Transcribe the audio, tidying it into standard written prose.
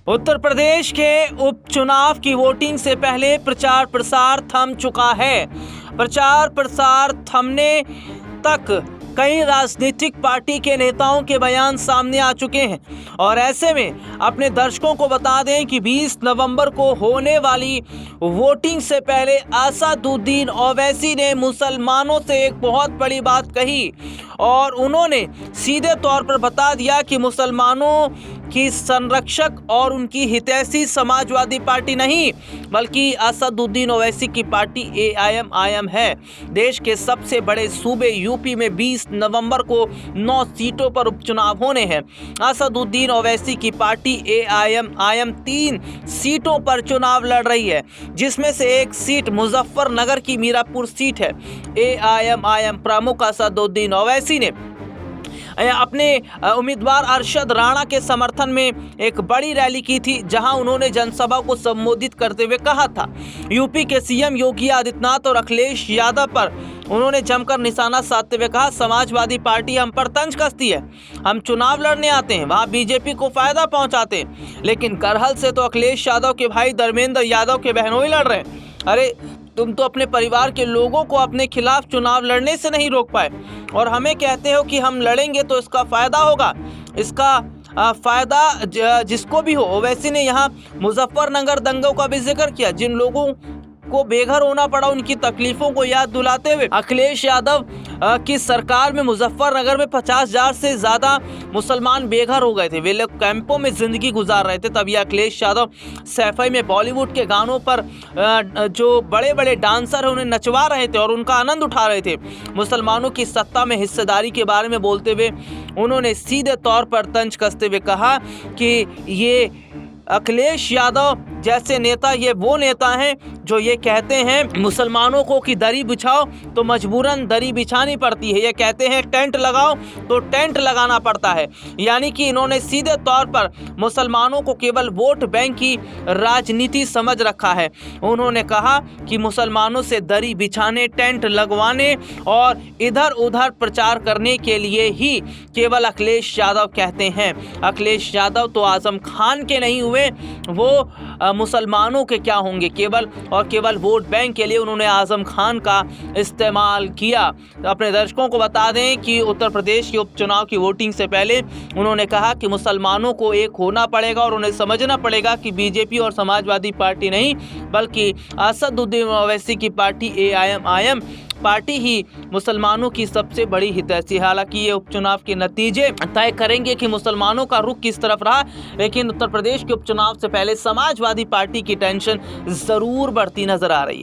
उत्तर प्रदेश के उपचुनाव की वोटिंग से पहले प्रचार प्रसार थम चुका है। प्रचार प्रसार थमने तक कई राजनीतिक पार्टी के नेताओं के बयान सामने आ चुके हैं और ऐसे में अपने दर्शकों को बता दें कि 20 नवंबर को होने वाली वोटिंग से पहले असदुद्दीन ओवैसी ने मुसलमानों से एक बहुत बड़ी बात कही और उन्होंने सीधे तौर पर बता दिया कि मुसलमानों की संरक्षक और उनकी हितैषी समाजवादी पार्टी नहीं बल्कि असदुद्दीन ओवैसी की पार्टी एआईएम है। देश के सबसे बड़े सूबे यूपी में 20 नवंबर को 9 सीटों पर उपचुनाव होने हैं। असदुद्दीन ओवैसी की पार्टी एआईएम 3 सीटों पर चुनाव लड़ रही है, जिसमें से एक सीट मुजफ्फरनगर की मीरापुर सीट है। एआईएम प्रमुख असदुद्दीन ओवैसी ने अपने उम्मीदवार अरशद राणा के समर्थन में एक बड़ी रैली की थी, जहां उन्होंने जनसभा को संबोधित करते हुए कहा था। यूपी के सीएम योगी आदित्यनाथ और अखिलेश यादव पर उन्होंने जमकर निशाना साधते हुए कहा, समाजवादी पार्टी हम पर तंज कसती है। हम चुनाव लड़ने आते हैं, वहां बीजेपी को फायदा पहुंचाते हैं, लेकिन करहल से तो अखिलेश यादव के भाई धर्मेंद्र यादव के बहनोई लड़ रहे हैं। अरे तुम तो अपने परिवार के लोगों को अपने खिलाफ चुनाव लड़ने से नहीं रोक पाए और हमें कहते हो कि हम लड़ेंगे तो इसका फायदा होगा। इसका फायदा जिसको भी हो। ओवैसी ने यहाँ मुजफ्फरनगर दंगों का भी जिक्र किया, जिन लोगों को बेघर होना पड़ा उनकी तकलीफों को याद दिलाते हुए अखिलेश यादव की सरकार में मुजफ्फरनगर में 50,000 से ज़्यादा मुसलमान बेघर हो गए थे। वे लोग कैंपों में ज़िंदगी गुजार रहे थे। तभी अखिलेश यादव सैफई में बॉलीवुड के गानों पर जो बड़े बड़े डांसर हैं उन्हें नचवा रहे थे और उनका आनंद उठा रहे थे। मुसलमानों की सत्ता में हिस्सेदारी के बारे में बोलते हुए उन्होंने सीधे तौर पर तंज कसते हुए कहा कि ये अखिलेश यादव जैसे नेता ये वो नेता हैं जो ये कहते हैं मुसलमानों को कि दरी बिछाओ तो मजबूरन दरी बिछानी पड़ती है। ये कहते हैं टेंट लगाओ तो टेंट लगाना पड़ता है। यानी कि इन्होंने सीधे तौर पर मुसलमानों को केवल वोट बैंक की राजनीति समझ रखा है। उन्होंने कहा कि मुसलमानों से दरी बिछाने, टेंट लगवाने और इधर उधर प्रचार करने के लिए ही केवल अखिलेश यादव कहते हैं। अखिलेश यादव तो आजम खान के नहीं हुए, वो मुसलमानों के क्या होंगे। केवल वोट बैंक के लिए उन्होंने आजम खान का इस्तेमाल किया। अपने दर्शकों को बता दें कि उत्तर प्रदेश के उपचुनाव की वोटिंग से पहले उन्होंने कहा कि मुसलमानों को एक होना पड़ेगा और उन्हें समझना पड़ेगा कि बीजेपी और समाजवादी पार्टी नहीं बल्कि असदुद्दीन ओवैसी की पार्टी एआईएम पार्टी ही मुसलमानों की सबसे बड़ी हितैषी। हालांकि ये उपचुनाव के नतीजे तय करेंगे कि मुसलमानों का रुख किस तरफ रहा, लेकिन उत्तर प्रदेश के उपचुनाव से पहले समाजवादी पार्टी की टेंशन जरूर बढ़ती नजर आ रही है।